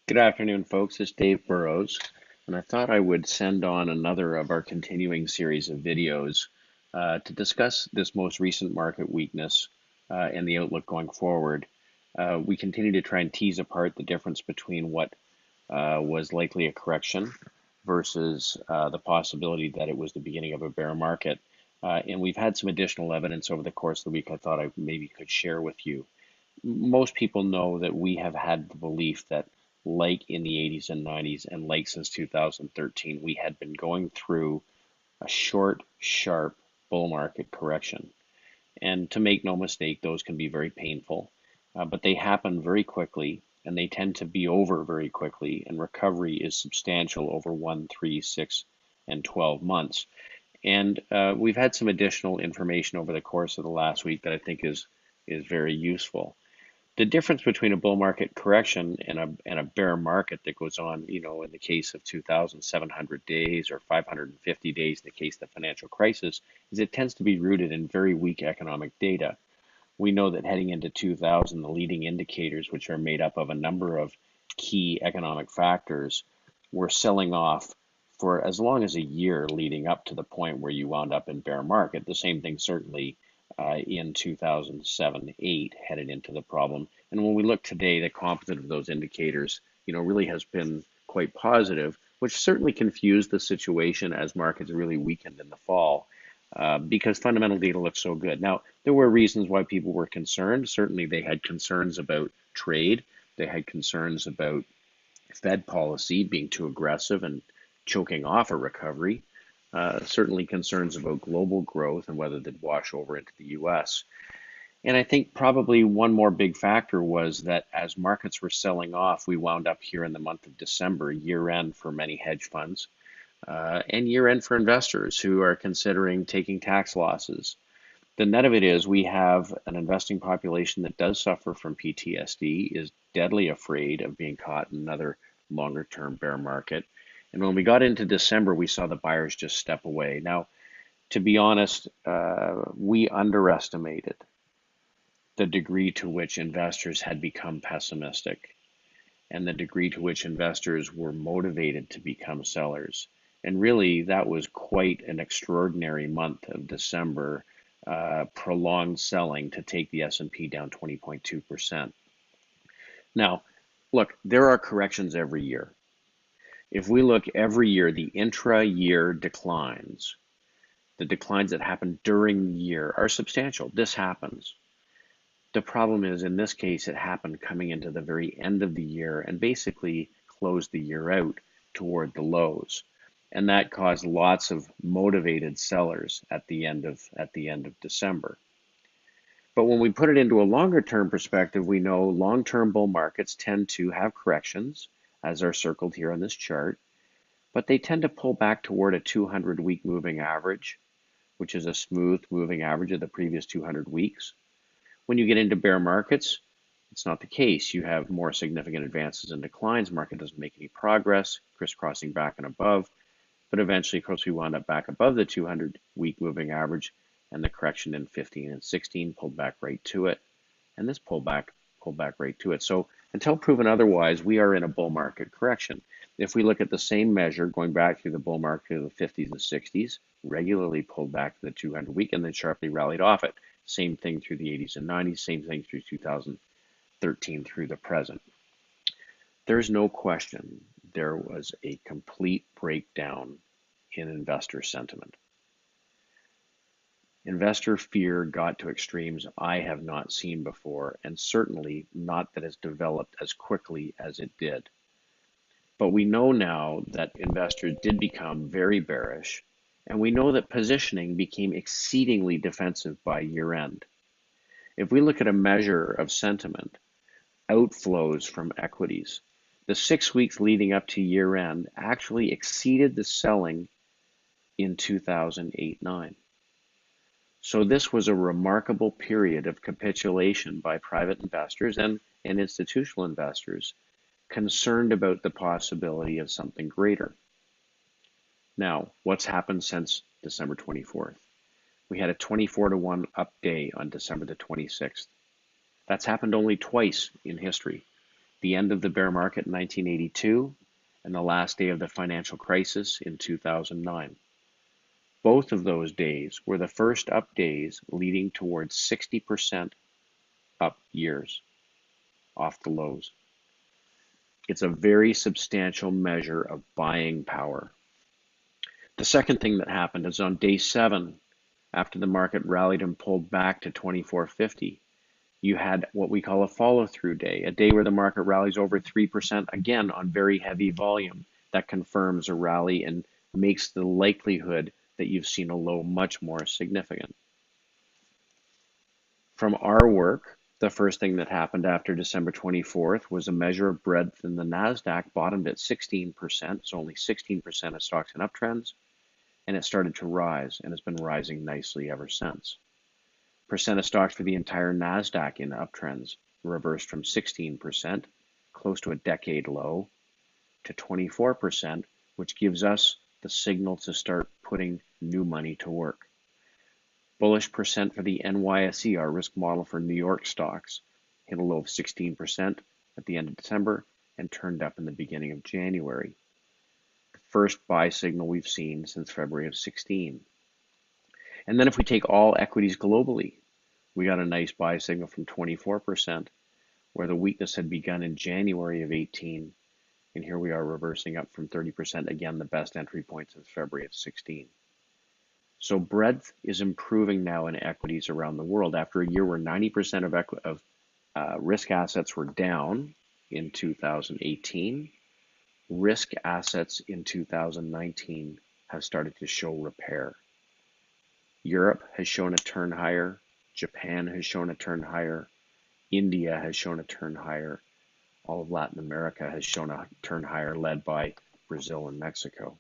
Good afternoon, folks. It's Dave Burrows, and I thought I would send on another of our continuing series of videos to discuss this most recent market weakness and the outlook going forward. We continue to try and tease apart the difference between what was likely a correction versus the possibility that it was the beginning of a bear market. And we've had some additional evidence over the course of the week I thought I maybe could share with you. Most people know that we have had the belief that, like in the 80s and 90s, and like since 2013, we had been going through a short, sharp bull market correction. And to make no mistake, those can be very painful, but they happen very quickly and they tend to be over very quickly. And recovery is substantial over 1, 3, 6, and 12 months. And we've had some additional information over the course of the last week that I think is very useful. The difference between a bull market correction and a bear market that goes on, in the case of 2,700 days or 550 days in the case of the financial crisis, is it tends to be rooted in very weak economic data. We know that heading into 2000, the leading indicators, which are made up of a number of key economic factors, were selling off for as long as a year leading up to the point where you wound up in bear market. The same thing certainly in 2007-8 headed into the problem. And when we look today, the composite of those indicators, really has been quite positive, which certainly confused the situation as markets really weakened in the fall. Because fundamental data looks so good. Now, there were reasons why people were concerned. Certainly, they had concerns about trade. They had concerns about Fed policy being too aggressive and choking off a recovery. Certainly concerns about global growth and whether they'd wash over into the US. And I think probably one more big factor was that as markets were selling off, we wound up here in the month of December, year end for many hedge funds, and year end for investors who are considering taking tax losses. The net of it is we have an investing population that does suffer from PTSD, is deadly afraid of being caught in another longer term bear market. And when we got into December, we saw the buyers just step away. Now, to be honest, we underestimated the degree to which investors had become pessimistic and the degree to which investors were motivated to become sellers. And really, that was quite an extraordinary month of December, prolonged selling to take the S&P down 20.2%. Now, look, there are corrections every year. If we look every year, the intra-year declines, the declines that happen during the year are substantial. This happens. The problem is, in this case, it happened coming into the very end of the year and basically closed the year out toward the lows. And that caused lots of motivated sellers at the end of December. But when we put it into a longer term perspective, we know long-term bull markets tend to have corrections, as are circled here on this chart, but they tend to pull back toward a 200-week moving average, which is a smooth moving average of the previous 200 weeks. When you get into bear markets, it's not the case. You have more significant advances and declines. Market doesn't make any progress, crisscrossing back and above. But eventually, of course, we wound up back above the 200-week moving average, and the correction in 15 and 16 pulled back right to it. And this pulled back right to it. So until proven otherwise, we are in a bull market correction. If we look at the same measure going back through the bull market of the 50s and 60s, regularly pulled back to the 200-week and then sharply rallied off it. Same thing through the 80s and 90s, same thing through 2013 through the present. There's no question there was a complete breakdown in investor sentiment. Investor fear got to extremes I have not seen before, and certainly not that it's developed as quickly as it did. But we know now that investors did become very bearish, and we know that positioning became exceedingly defensive by year end. If we look at a measure of sentiment, outflows from equities, the 6 weeks leading up to year end actually exceeded the selling in 2008-9. So this was a remarkable period of capitulation by private investors and institutional investors concerned about the possibility of something greater. Now, what's happened since December 24th? We had a 24-to-1 up day on December the 26th. That's happened only twice in history. the end of the bear market in 1982, and the last day of the financial crisis in 2009. Both of those days were the first up days leading towards 60% up years off the lows. It's a very substantial measure of buying power. The second thing that happened is on day 7, after the market rallied and pulled back to 2450, you had what we call a follow-through day, a day where the market rallies over 3% again on very heavy volume. That confirms a rally and makes the likelihood that you've seen a low much more significant. From our work, the first thing that happened after December 24th was a measure of breadth, and the NASDAQ bottomed at 16%, so only 16% of stocks in uptrends, and it started to rise and has been rising nicely ever since. Percent of stocks for the entire NASDAQ in uptrends reversed from 16%, close to a decade low, to 24%, which gives us the signal to start putting new money to work. Bullish percent for the NYSE, our risk model for New York stocks, hit a low of 16% at the end of December and turned up in the beginning of January. The first buy signal we've seen since February of 16. And then if we take all equities globally, we got a nice buy signal from 24%, where the weakness had begun in January of 18. And here we are reversing up from 30%, again, the best entry point since February of 16. So breadth is improving now in equities around the world. After a year where 90% of risk assets were down in 2018, risk assets in 2019 have started to show repair. Europe has shown a turn higher. Japan has shown a turn higher. India has shown a turn higher. All of Latin America has shown a turn higher, led by Brazil and Mexico.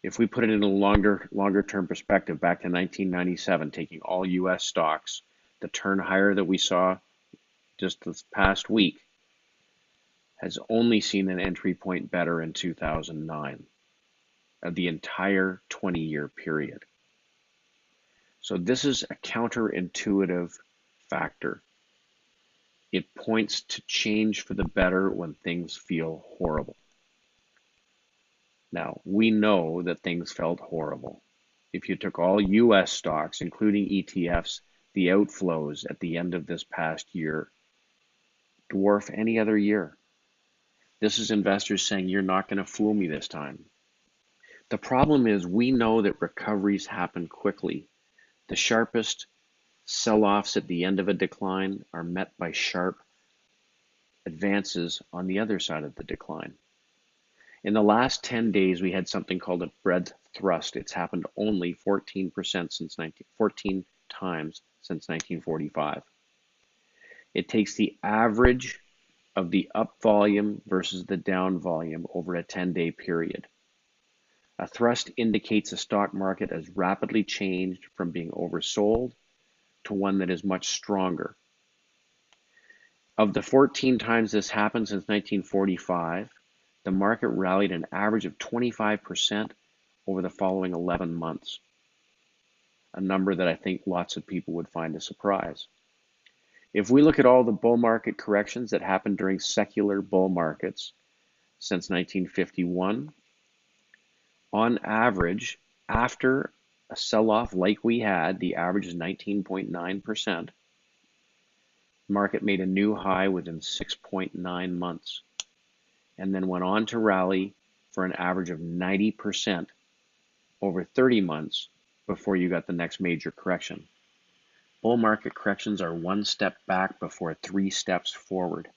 If we put it in a longer term perspective, back to 1997, taking all US stocks, the turn higher that we saw just this past week has only seen an entry point better in 2009 of the entire 20-year period. So this is a counterintuitive factor. It points to change for the better when things feel horrible. Now, we know that things felt horrible. If you took all US stocks, including ETFs, the outflows at the end of this past year dwarf any other year. This is investors saying, you're not going to fool me this time. The problem is we know that recoveries happen quickly. The sharpest sell-offs at the end of a decline are met by sharp advances on the other side of the decline. In the last 10 days, we had something called a breadth thrust. It's happened only 14 times since 1945. It takes the average of the up volume versus the down volume over a 10-day period. A thrust indicates a stock market has rapidly changed from being oversold to one that is much stronger. Of the 14 times this happened since 1945, the market rallied an average of 25% over the following 11 months, a number that I think lots of people would find a surprise. If we look at all the bull market corrections that happened during secular bull markets since 1951, on average, after a sell-off like we had, the average is 19.9%. The market made a new high within 6.9 months. And then went on to rally for an average of 90% over 30 months before you got the next major correction. Bull market corrections are one step back before 3 steps forward.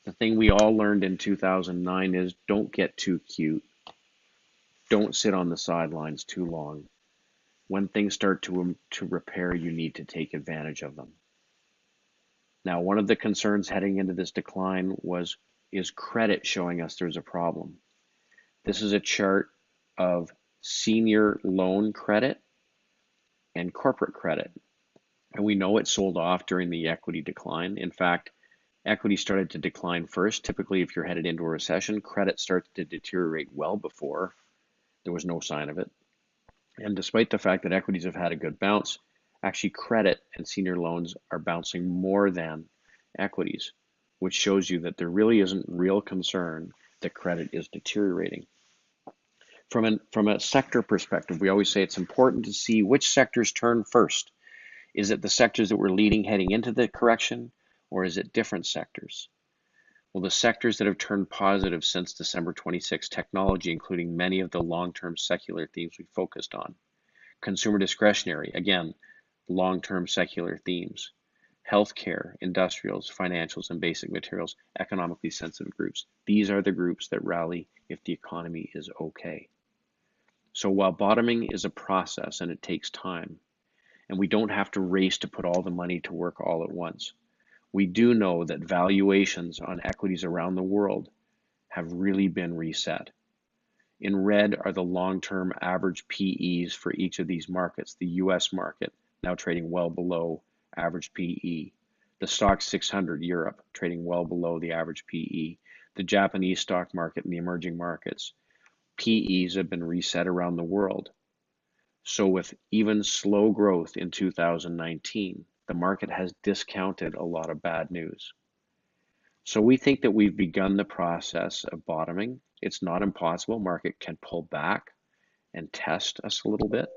The thing we all learned in 2009 is don't get too cute. Don't sit on the sidelines too long. When things start to repair, you need to take advantage of them. Now, one of the concerns heading into this decline is credit showing us there's a problem. This is a chart of senior loan credit and corporate credit. And we know it sold off during the equity decline. In fact, equity started to decline first. Typically, if you're headed into a recession, credit starts to deteriorate well before there was no sign of it. And despite the fact that equities have had a good bounce, actually credit and senior loans are bouncing more than equities. which shows you that there really isn't real concern that credit is deteriorating. From a sector perspective, we always say it's important to see which sectors turn first. Is it the sectors that were leading heading into the correction, or is it different sectors? Well, the sectors that have turned positive since December 26, technology, including many of the long-term secular themes we focused on. Consumer discretionary, again, long-term secular themes. Healthcare, industrials, financials, and basic materials, economically sensitive groups. These are the groups that rally if the economy is okay. So while bottoming is a process and it takes time, and we don't have to race to put all the money to work all at once, we do know that valuations on equities around the world have really been reset. In red are the long-term average PEs for each of these markets. The US market now trading well below average PE. The stock 600 Europe trading well below the average PE. The Japanese stock market and the emerging markets. PEs have been reset around the world. So with even slow growth in 2019, the market has discounted a lot of bad news. So we think that we've begun the process of bottoming. It's not impossible. Market can pull back and test us a little bit.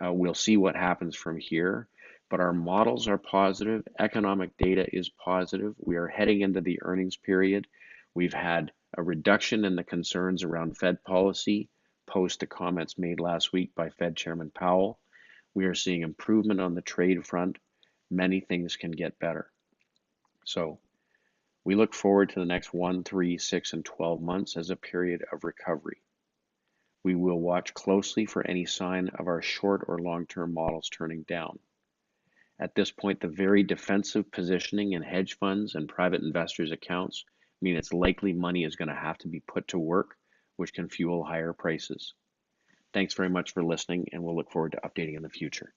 We'll see what happens from here, but our models are positive. Economic data is positive. We are heading into the earnings period. We've had a reduction in the concerns around Fed policy post the comments made last week by Fed Chairman Powell. We are seeing improvement on the trade front. Many things can get better. So we look forward to the next 1, 3, 6, and 12 months as a period of recovery. We will watch closely for any sign of our short or long-term models turning down. At this point, the very defensive positioning in hedge funds and private investors' accounts mean it's likely money is going to have to be put to work, which can fuel higher prices. Thanks very much for listening, and we'll look forward to updating in the future.